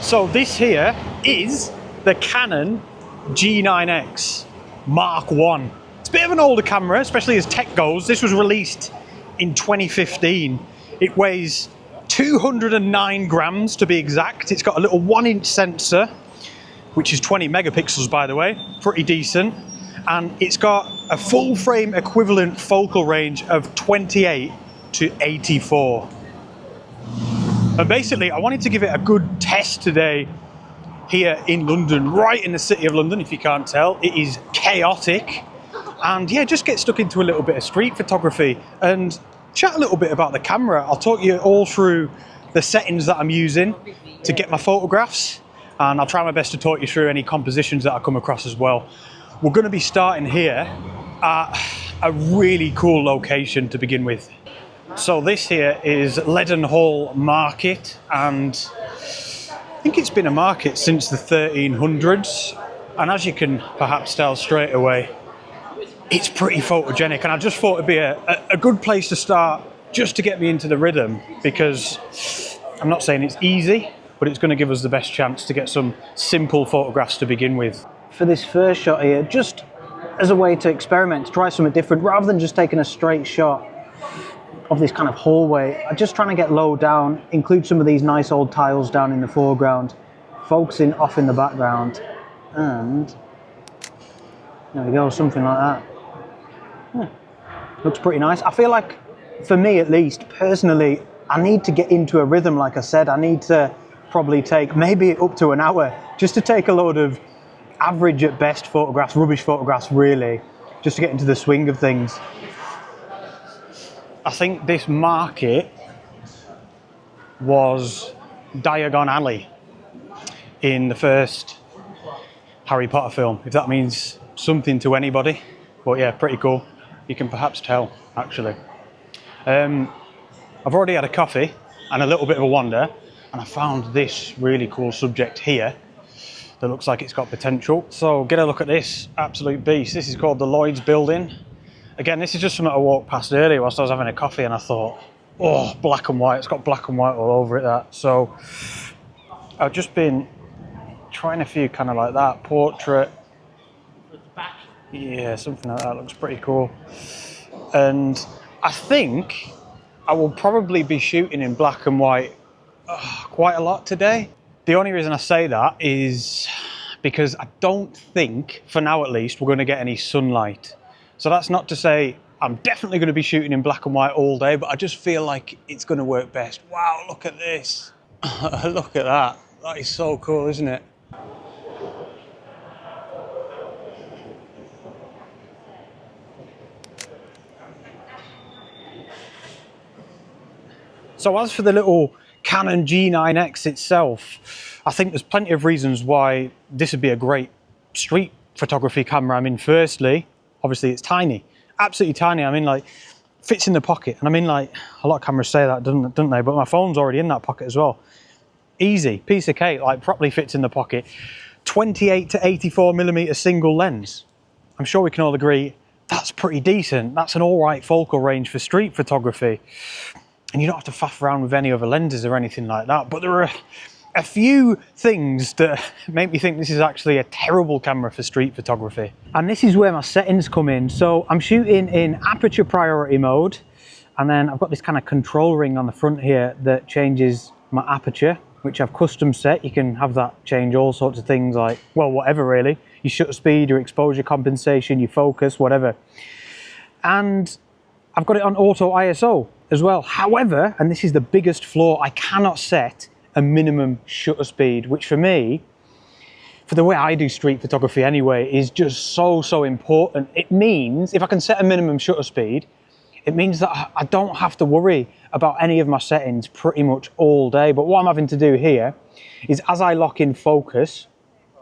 So this here is the Canon G9x Mark 1. It's a bit of an older camera, especially as tech goes. This was released in 2015. It weighs 209 grams to be exact. It's got a little 1-inch sensor, which is 20 megapixels by the way, pretty decent. And it's got a full frame equivalent focal range of 28 to 84. And basically, I wanted to give it a good test today here in London, right in the city of London, if you can't tell. It is chaotic. And yeah, just get stuck into a little bit of street photography and chat a little bit about the camera. I'll talk you all through the settings that I'm using to get my photographs. And I'll try my best to talk you through any compositions that I come across as well. We're going to be starting here at a really cool location to begin with. So this here is Leadenhall Market, and I think it's been a market since the 1300s. And as you can perhaps tell straight away, it's pretty photogenic. And I just thought it'd be a good place to start just to get me into the rhythm, because I'm not saying it's easy, but it's going to give us the best chance to get some simple photographs to begin with. For this first shot here, just as a way to experiment, to try something different, rather than just taking a straight shot of this kind of hallway, I'm just trying to get low down, include some of these nice old tiles down in the foreground, focusing off in the background, and there we go, something like that. Looks pretty nice. I feel like, for me at least, personally, I need to get into a rhythm. Like I said, I need to probably take maybe up to an hour just to take a load of average at best photographs, rubbish photographs really, just to get into the swing of things. I think this market was Diagon Alley in the first Harry Potter film, if that means something to anybody. But yeah, pretty cool. You can perhaps tell, actually. I've already had a coffee and a little bit of a wander, and I found this really cool subject here that looks like it's got potential. So get a look at this absolute beast. This is called the Lloyd's Building. Again, this is just something I walked past earlier whilst I was having a coffee, and I thought, oh, black and white. It's got black and white all over it, that. So I've just been trying a few kind of like that. Portrait. Yeah, something like that. Looks pretty cool. And I think I will probably be shooting in black and white quite a lot today. The only reason I say that is because I don't think, for now at least, we're going to get any sunlight. So that's not to say I'm definitely going to be shooting in black and white all day, but I just feel like it's going to work best. Wow, look at this. Look at that. That is so cool, isn't it? So as for the little Canon G9x itself, I think there's plenty of reasons why this would be a great street photography camera. I mean, firstly, obviously it's tiny, absolutely tiny. I mean, like, fits in the pocket. And I mean, like, a lot of cameras say that, don't they? But my phone's already in that pocket as well. Easy, piece of cake, like, properly fits in the pocket. 28 to 84 millimeter single lens. I'm sure we can all agree that's pretty decent. That's an all right focal range for street photography. And you don't have to faff around with any other lenses or anything like that. But there are a few things that make me think this is actually a terrible camera for street photography. And this is where my settings come in. So I'm shooting in aperture priority mode, and then I've got this kind of control ring on the front here that changes my aperture, which I've custom set. You can have that change all sorts of things, like, well, whatever really. Your shutter speed, your exposure compensation, your focus, whatever. And I've got it on auto ISO as well. However, and this is the biggest flaw, I cannot set a minimum shutter speed, which for me, for the way I do street photography anyway, is just so important. It means if I can set a minimum shutter speed, it means that I don't have to worry about any of my settings pretty much all day. But what I'm having to do here is, as I lock in focus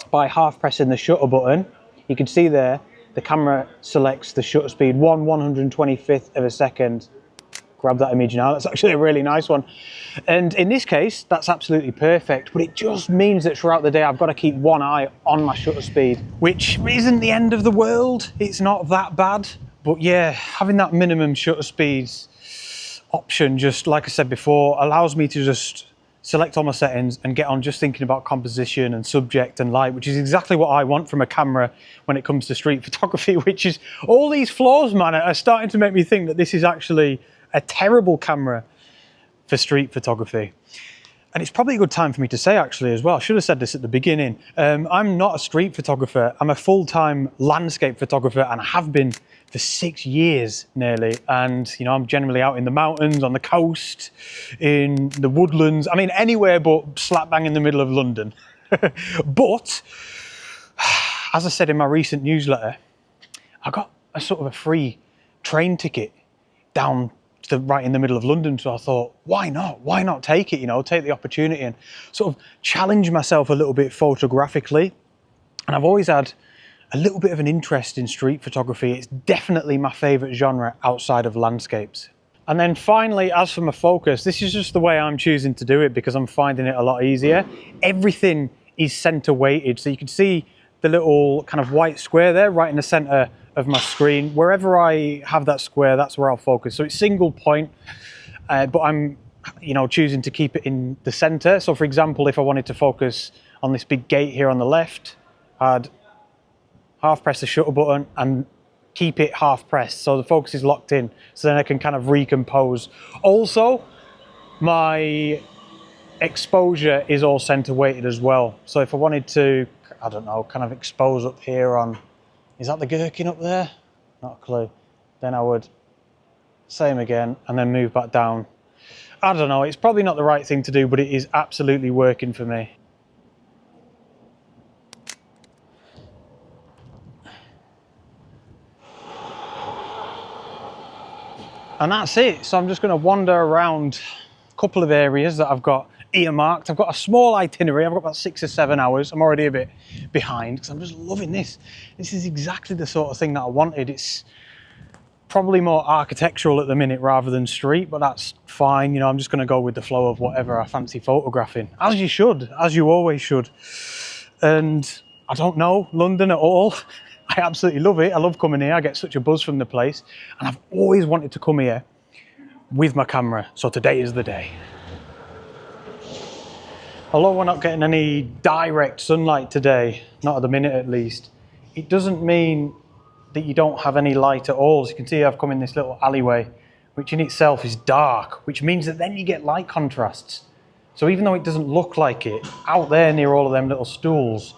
by half pressing the shutter button, you can see there the camera selects the shutter speed 1/125th of a second. Grab that image now, that's actually a really nice one. And in this case, that's absolutely perfect, but it just means that throughout the day, I've got to keep one eye on my shutter speed, which isn't the end of the world. It's not that bad, but yeah, having that minimum shutter speed option, just like I said before, allows me to just select all my settings and get on just thinking about composition and subject and light, which is exactly what I want from a camera when it comes to street photography, which is all these flaws, man, are starting to make me think that this is actually a terrible camera for street photography. And it's probably a good time for me to say actually as well, I should have said this at the beginning, I'm not a street photographer, I'm a full-time landscape photographer, and I have been for 6 years nearly. And you know, I'm generally out in the mountains, on the coast, in the woodlands, I mean anywhere but slap bang in the middle of London. But as I said in my recent newsletter, I got a sort of a free train ticket down to right in the middle of London, so I thought, why not take it, you know, take the opportunity and sort of challenge myself a little bit photographically. And I've always had a little bit of an interest in street photography. It's definitely my favorite genre outside of landscapes. And then finally, as for my focus, this is just the way I'm choosing to do it because I'm finding it a lot easier. Everything is center weighted, so you can see the little kind of white square there right in the center of my screen. Wherever I have that square, that's where I'll focus. So it's single point, but I'm, you know, choosing to keep it in the center. So for example, if I wanted to focus on this big gate here on the left, I'd half press the shutter button and keep it half pressed, so the focus is locked in, so then I can kind of recompose. Also, my exposure is all center weighted as well. So if I wanted to, I don't know, kind of expose up here on, is that the gherkin up there? Not a clue. Then I would same again and then move back down. I don't know, it's probably not the right thing to do, but it is absolutely working for me. And that's it. So I'm just going to wander around a couple of areas that I've got earmarked. I've got a small itinerary. I've got about 6 or 7 hours. I'm already a bit behind because I'm just loving this. This is exactly the sort of thing that I wanted. It's probably more architectural at the minute rather than street, but that's fine. You know, I'm just going to go with the flow of whatever I fancy photographing, as you should, as you always should. And I don't know London at all. I absolutely love it. I love coming here. I get such a buzz from the place. And I've always wanted to come here with my camera. So today is the day. Although we're not getting any direct sunlight today, not at the minute at least, it doesn't mean that you don't have any light at all. As you can see, I've come in this little alleyway, which in itself is dark, which means that then you get light contrasts. So even though it doesn't look like it, out there near all of them little stools,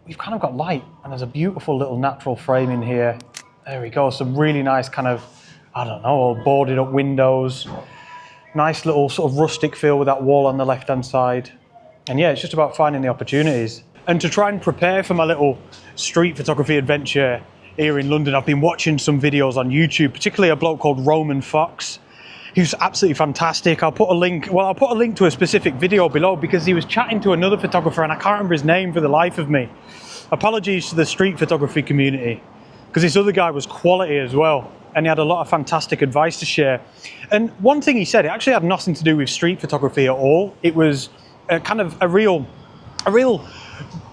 we've kind of got light, and there's a beautiful little natural frame in here. There we go, some really nice kind of, I don't know, boarded up windows. Nice little sort of rustic feel with that wall on the left-hand side. And yeah, it's just about finding the opportunities. And to try and prepare for my little street photography adventure here in London, I've been watching some videos on YouTube, particularly a bloke called Roman Fox. He was absolutely fantastic. I'll put a link to a specific video below because he was chatting to another photographer and I can't remember his name for the life of me. Apologies to the street photography community, because this other guy was quality as well, and he had a lot of fantastic advice to share. And one thing he said, it actually had nothing to do with street photography at all. It was a real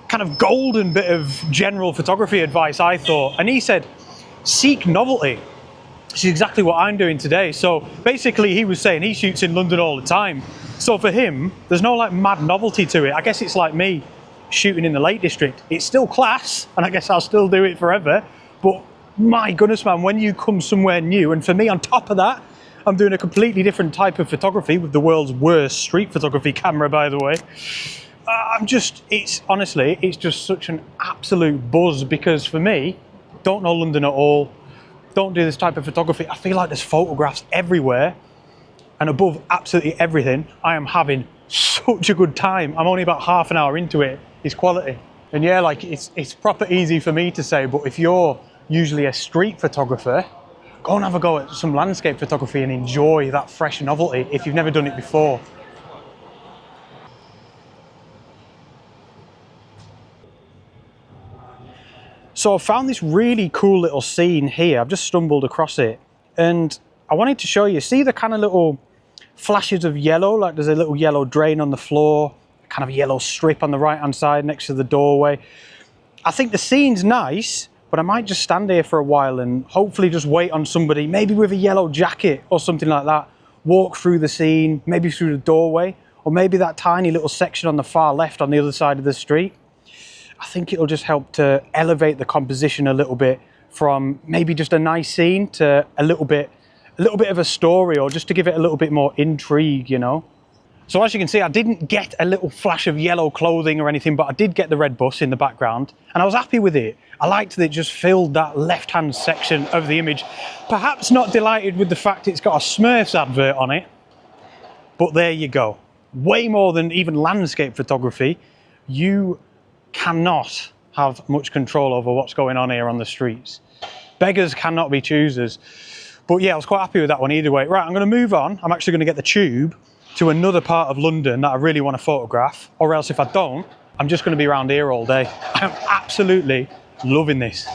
kind of golden bit of general photography advice, I thought. And he said, seek novelty. Which is exactly what I'm doing today. So basically he was saying he shoots in London all the time. So for him, there's no like mad novelty to it. I guess it's like me shooting in the Lake District. It's still class, and I guess I'll still do it forever. But my goodness, man, when you come somewhere new, and for me on top of that, I'm doing a completely different type of photography with the world's worst street photography camera, by the way. It's just such an absolute buzz because for me, don't know London at all, don't do this type of photography. I feel like there's photographs everywhere, and above absolutely everything, I am having such a good time. I'm only about half an hour into it. It's quality. And yeah, like it's proper easy for me to say, but if you're usually a street photographer, go and have a go at some landscape photography and enjoy that fresh novelty if you've never done it before. So I found this really cool little scene here. I've just stumbled across it and I wanted to show you, see the kind of little flashes of yellow, like there's a little yellow drain on the floor, kind of a yellow strip on the right hand side next to the doorway. I think the scene's nice, but I might just stand here for a while and hopefully just wait on somebody, maybe with a yellow jacket or something like that, walk through the scene, maybe through the doorway, or maybe that tiny little section on the far left on the other side of the street. I think it'll just help to elevate the composition a little bit from maybe just a nice scene to a little bit of a story, or just to give it a little bit more intrigue, you know. So as you can see, I didn't get a little flash of yellow clothing or anything, but I did get the red bus in the background, and I was happy with it. I liked that it just filled that left-hand section of the image. Perhaps not delighted with the fact it's got a Smurfs advert on it, but there you go. Way more than even landscape photography. You cannot have much control over what's going on here on the streets. Beggars cannot be choosers. But yeah, I was quite happy with that one either way. Right, I'm going to move on. I'm actually going to get the tube to another part of London that I really want to photograph, or else if I don't, I'm just going to be around here all day. I'm absolutely loving this.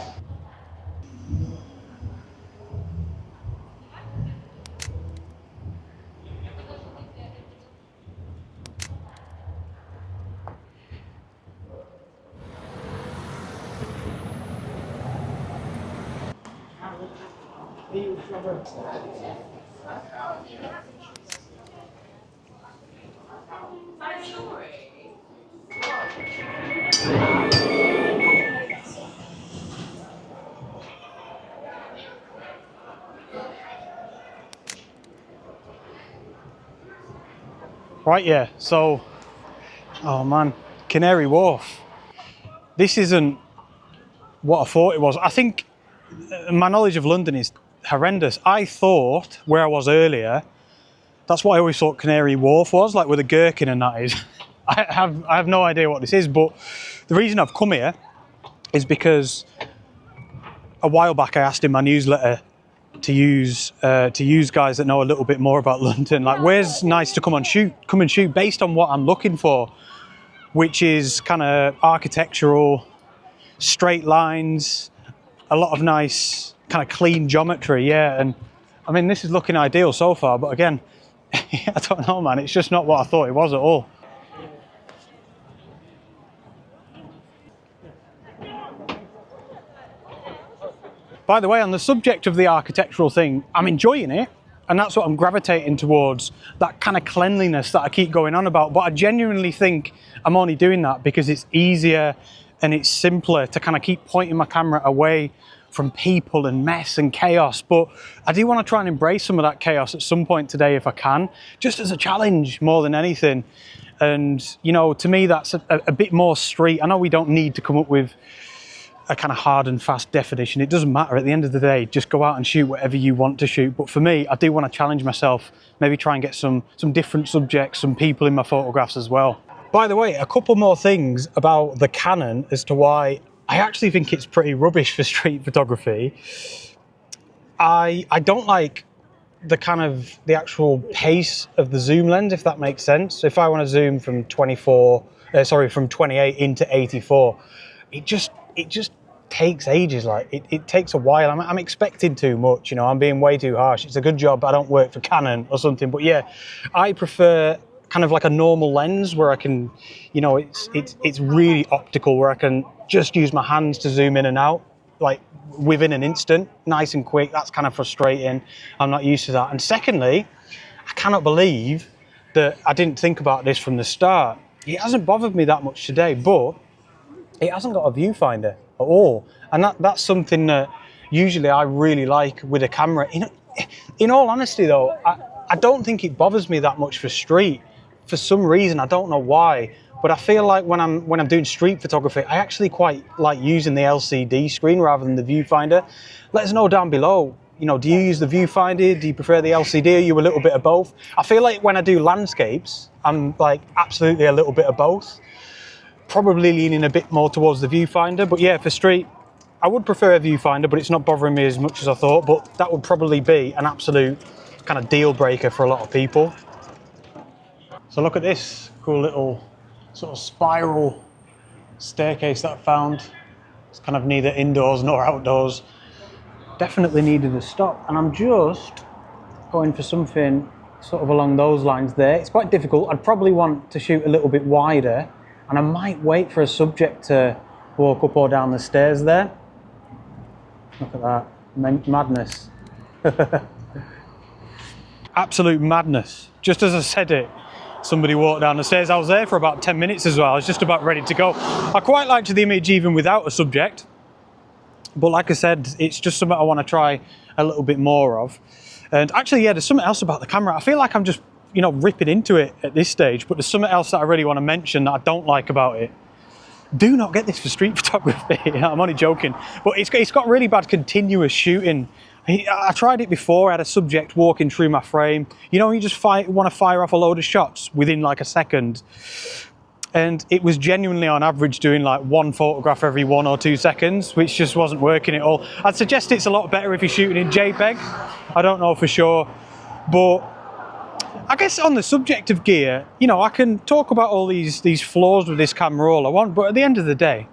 Right, yeah, so, oh man, Canary Wharf. This isn't what I thought it was. I think my knowledge of London is horrendous. I thought, where I was earlier, that's what I always thought Canary Wharf was, like with a gherkin and that is. I have no idea what this is, but the reason I've come here is because a while back I asked in my newsletter to use guys that know a little bit more about London, like where's nice to come and shoot based on what I'm looking for, which is kind of architectural, straight lines, a lot of nice kind of clean geometry, yeah. And I mean, this is looking ideal so far, but again, I don't know, man, it's just not what I thought it was at all. By the way, on the subject of the architectural thing, I'm enjoying it, and that's what I'm gravitating towards, that kind of cleanliness that I keep going on about. But I genuinely think I'm only doing that because it's easier and it's simpler to kind of keep pointing my camera away from people and mess and chaos. But I do want to try and embrace some of that chaos at some point today if I can, just as a challenge more than anything. And, you know, to me, that's a bit more street. I know we don't need to come up with a kind of hard and fast definition. It doesn't matter. At the end of the day, just go out and shoot whatever you want to shoot. But for me, I do want to challenge myself, maybe try and get some different subjects, some people in my photographs as well. By the way, a couple more things about the Canon as to why I actually think it's pretty rubbish for street photography. I don't like the actual pace of the zoom lens, if that makes sense. So if I want to zoom from 28 into 84, it just takes ages. Like it takes a while. I'm expecting too much, you know. I'm being way too harsh. It's a good job I don't work for Canon or something, but yeah, I prefer kind of like a normal lens where I can, you know, it's really optical, where I can just use my hands to zoom in and out like within an instant, nice and quick. That's kind of frustrating. I'm not used to that. And secondly, I cannot believe that I didn't think about this from the start. It hasn't bothered me that much today, but it hasn't got a viewfinder at all. And that's something that usually I really like with a camera. In all honesty though, I don't think it bothers me that much for street. For some reason, I don't know why, but I feel like when I'm doing street photography, I actually quite like using the LCD screen rather than the viewfinder. Let us know down below, you know, do you use the viewfinder? Do you prefer the LCD? Are you a little bit of both? I feel like when I do landscapes, I'm like absolutely a little bit of both. Probably leaning a bit more towards the viewfinder, but yeah, for street, I would prefer a viewfinder, but it's not bothering me as much as I thought. But that would probably be an absolute kind of deal breaker for a lot of people. So look at this cool little sort of spiral staircase that I found. It's kind of neither indoors nor outdoors. Definitely needed a stop, and I'm just going for something sort of along those lines there. It's quite difficult. I'd probably want to shoot a little bit wider, and I might wait for a subject to walk up or down the stairs there. Look at that, madness. Absolute madness. Just as I said it, somebody walked down the stairs. I was there for about 10 minutes as well. I was just about ready to go. I quite liked the image even without a subject. But like I said, it's just something I want to try a little bit more of. And actually, yeah, there's something else about the camera. I feel like I'm just, you know, ripping into it at this stage, but there's something else that I really want to mention that I don't like about it. Do not get this for street photography. I'm only joking, but it's got really bad continuous shooting. I tried it before. I had a subject walking through my frame. You know, you just want to fire off a load of shots within like a second. And it was genuinely on average doing like one photograph every 1 or 2 seconds, which just wasn't working at all. I'd suggest it's a lot better if you're shooting in JPEG. I don't know for sure, but I guess on the subject of gear, you know, I can talk about all these flaws with this camera all I want, but at the end of the day,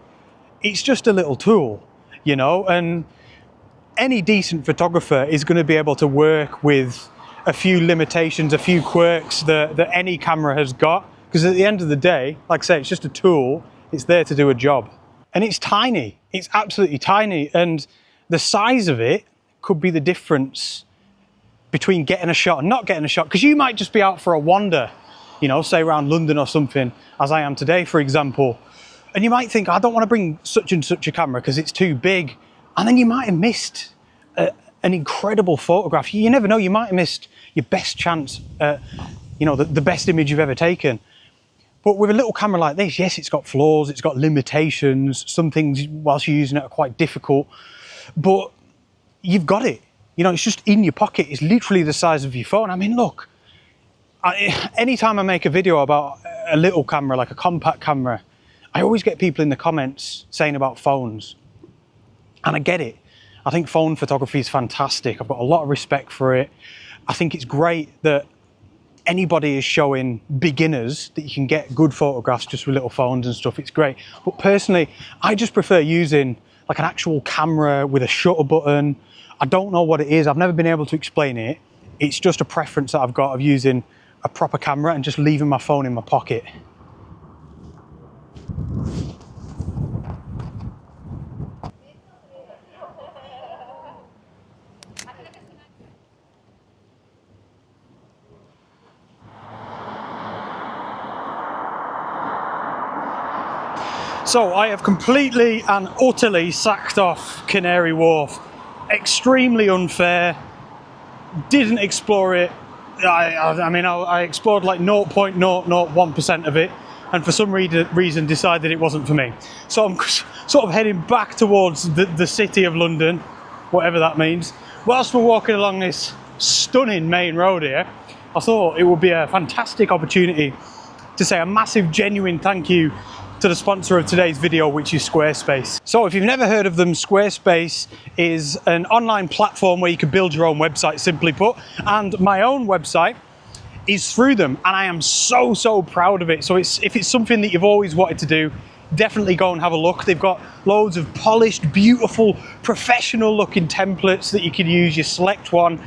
it's just a little tool, you know, and any decent photographer is going to be able to work with a few limitations, a few quirks that any camera has got. Because at the end of the day, like I say, it's just a tool. It's there to do a job. And it's tiny. It's absolutely tiny. And the size of it could be the difference between getting a shot and not getting a shot. Because you might just be out for a wander, you know, say around London or something, as I am today, for example. And you might think, I don't want to bring such and such a camera because it's too big. And then you might have missed an incredible photograph. You never know, you might have missed your best chance at, you know, the best image you've ever taken. But with a little camera like this, yes, it's got flaws, it's got limitations. Some things whilst you're using it are quite difficult, but you've got it. You know, it's just in your pocket. It's literally the size of your phone. I mean, look, anytime I make a video about a little camera, like a compact camera, I always get people in the comments saying about phones. And I get it. I think phone photography is fantastic. I've got a lot of respect for it. I think it's great that anybody is showing beginners that you can get good photographs just with little phones and stuff. It's great. But personally, I just prefer using like an actual camera with a shutter button. I don't know what it is. I've never been able to explain it. It's just a preference that I've got of using a proper camera and just leaving my phone in my pocket. So I have completely and utterly sacked off Canary Wharf. Extremely unfair. Didn't explore it. I explored like 0.001% of it, and for some reason decided it wasn't for me. So I'm sort of heading back towards the city of London, whatever that means. Whilst we're walking along this stunning main road here, I thought it would be a fantastic opportunity to say a massive, genuine thank you to the sponsor of today's video, which is Squarespace. So if you've never heard of them, Squarespace is an online platform where you can build your own website, simply put, and my own website is through them, and I am so proud of it. So if it's something that you've always wanted to do, definitely go and have a look. They've got loads of polished, beautiful, professional looking templates that you can use. You select one,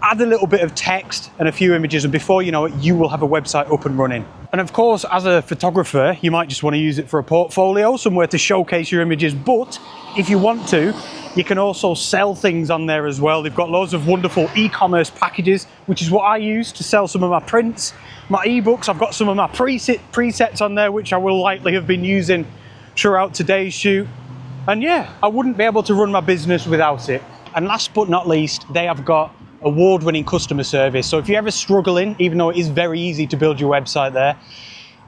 add a little bit of text and a few images, and before you know it, you will have a website up and running. And of course, as a photographer, you might just want to use it for a portfolio, somewhere to showcase your images. But if you want to, you can also sell things on there as well. They've got loads of wonderful e-commerce packages, which is what I use to sell some of my prints, my ebooks. I've got some of my presets on there, which I will likely have been using throughout today's shoot. And yeah, I wouldn't be able to run my business without it. And last but not least, they have got award-winning customer service. So if you're ever struggling, even though it is very easy to build your website there,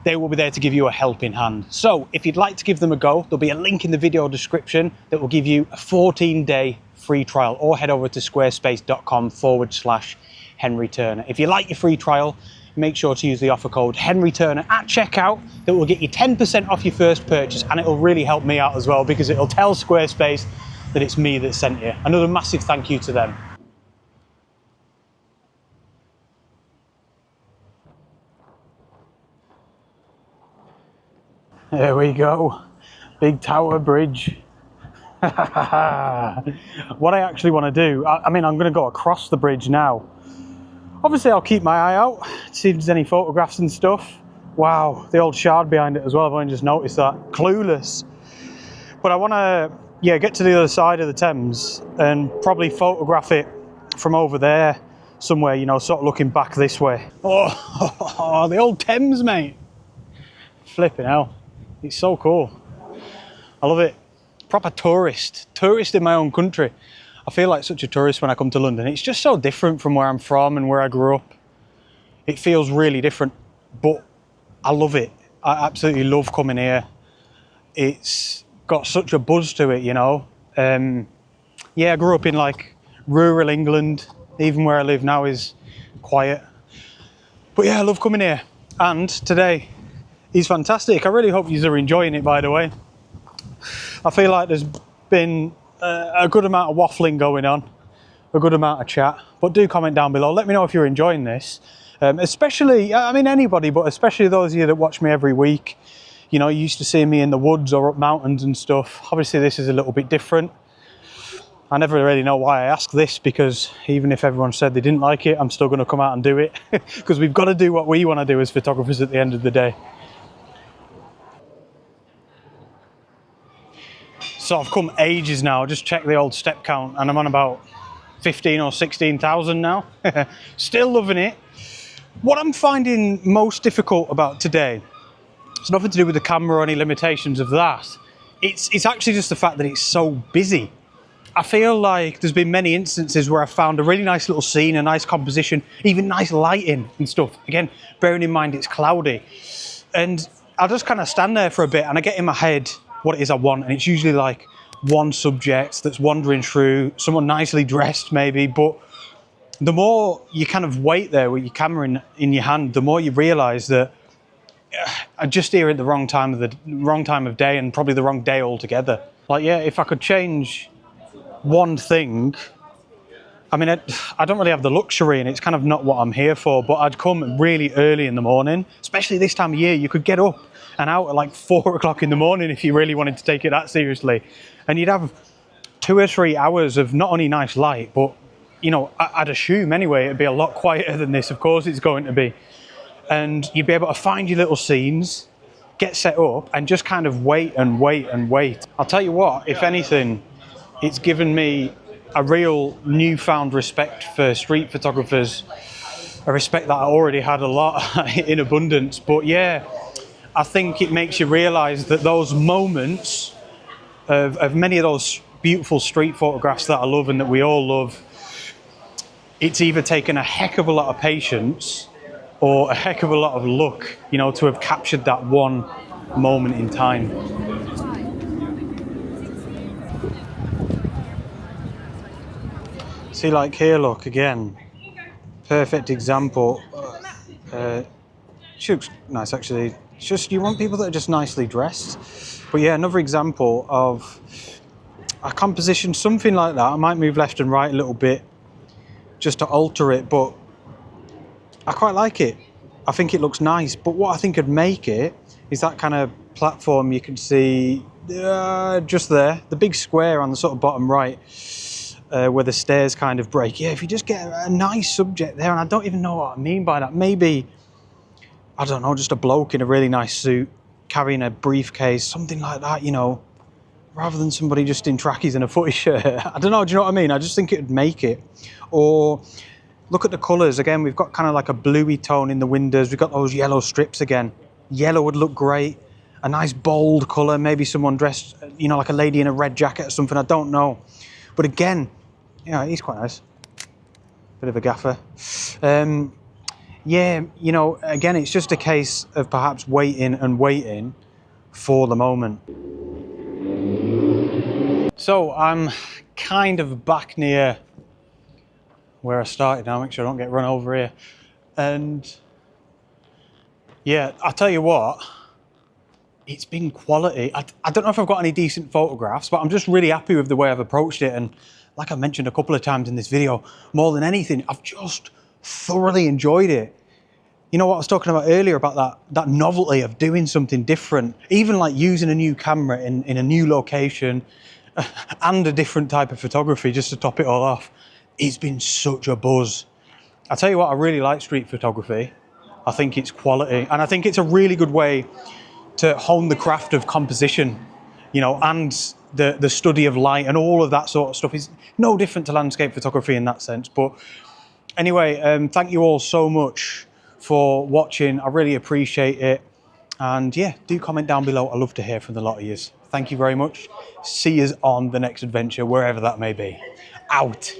they will be there to give you a helping hand. So if you'd like to give them a go, there'll be a link in the video description that will give you a 14-day free trial, or head over to squarespace.com/Henry Turner. If you like your free trial, make sure to use the offer code Henry Turner at checkout. That will get you 10% off your first purchase, and it'll really help me out as well, because it'll tell Squarespace that it's me that sent you. Another massive thank you to them. There we go, big tower bridge. What I actually want to do, I mean, I'm going to go across the bridge now. Obviously, I'll keep my eye out, see if there's any photographs and stuff. Wow, the old shard behind it as well, I've only just noticed that. Clueless. But I want to, yeah, get to the other side of the Thames and probably photograph it from over there. somewhere, you know, sort of looking back this way. Oh, the old Thames, mate. Flipping hell. It's so cool. I love it. Proper tourist in my own country. I feel like such a tourist when I come to London. It's just so different from where I'm from and where I grew up. It feels really different, but I love it. I absolutely love coming here. It's got such a buzz to it, you know. Yeah, I grew up in like rural England. Even where I live now is quiet. But yeah, I love coming here. And today is fantastic. I really hope you are enjoying it, by the way. I feel like there's been a good amount of waffling going on, a good amount of chat, but do comment down below. Let me know if you're enjoying this. Especially, I mean anybody, but especially those of you that watch me every week. You know, you used to see me in the woods or up mountains and stuff. Obviously this is a little bit different. I never really know why I ask this, because even if everyone said they didn't like it, I'm still going to come out and do it because we've got to do what we want to do as photographers at the end of the day. So I've come ages now. I just checked the old step count and I'm on about 15 or 16,000 now. Still loving it. What I'm finding most difficult about today, it's nothing to do with the camera or any limitations of that. It's actually just the fact that it's so busy. I feel like there's been many instances where I found a really nice little scene, a nice composition, even nice lighting and stuff. Again, bearing in mind it's cloudy. And I'll just kind of stand there for a bit and I get in my head what it is I want. And it's usually like one subject that's wandering through, someone nicely dressed maybe. But the more you kind of wait there with your camera in your hand, the more you realise that I'm just here at the wrong time of day and probably the wrong day altogether. Like, yeah, if I could change one thing, I mean, I don't really have the luxury and it's kind of not what I'm here for, but I'd come really early in the morning, especially this time of year. You could get up and out at like 4 o'clock in the morning if you really wanted to take it that seriously. And you'd have 2 or 3 hours of not only nice light, but, you know, I'd assume anyway, it'd be a lot quieter than this. Of course it's going to be. And you'd be able to find your little scenes, get set up and just kind of wait and wait and wait. I'll tell you what, if anything, it's given me a real newfound respect for street photographers, a respect that I already had a lot in abundance. But yeah, I think it makes you realise that those moments of many of those beautiful street photographs that I love and that we all love, it's either taken a heck of a lot of patience or a heck of a lot of luck, you know, to have captured that one moment in time. See, like here, look, again, perfect example. She looks nice, actually. It's just, you want people that are just nicely dressed. But yeah, another example of a composition, something like that. I might move left and right a little bit just to alter it, but I quite like it. I think it looks nice. But what I think would make it is that kind of platform you can see just there, the big square on the sort of bottom right. Where the stairs kind of break. Yeah, if you just get a nice subject there, and I don't even know what I mean by that. Maybe, I don't know, just a bloke in a really nice suit, carrying a briefcase, something like that, you know, rather than somebody just in trackies and a footy shirt. I don't know, do you know what I mean? I just think it would make it. Or look at the colours. Again, we've got kind of like a bluey tone in the windows. We've got those yellow strips again. Yellow would look great. A nice bold colour, maybe someone dressed, you know, like a lady in a red jacket or something, I don't know. But again, yeah, he's quite nice. Bit of a gaffer. Yeah, you know, again, it's just a case of perhaps waiting and waiting for the moment. So I'm kind of back near where I started now, make sure I don't get run over here. And yeah, I'll tell you what, it's been quality. I don't know if I've got any decent photographs, but I'm just really happy with the way I've approached it. And like I mentioned a couple of times in this video, more than anything, I've just thoroughly enjoyed it. You know what I was talking about earlier about that novelty of doing something different, even like using a new camera in a new location and a different type of photography just to top it all off. It's been such a buzz. I tell you what, I really like street photography. I think it's quality, and I think it's a really good way to hone the craft of composition, you know, and the study of light and all of that sort of stuff is no different to landscape photography in that sense. But Anyway, thank you all so much for watching. I really appreciate it. And yeah, do comment down below. I love to hear from the lot of yous. Thank you very much. See you on the next adventure, wherever that may be. Out.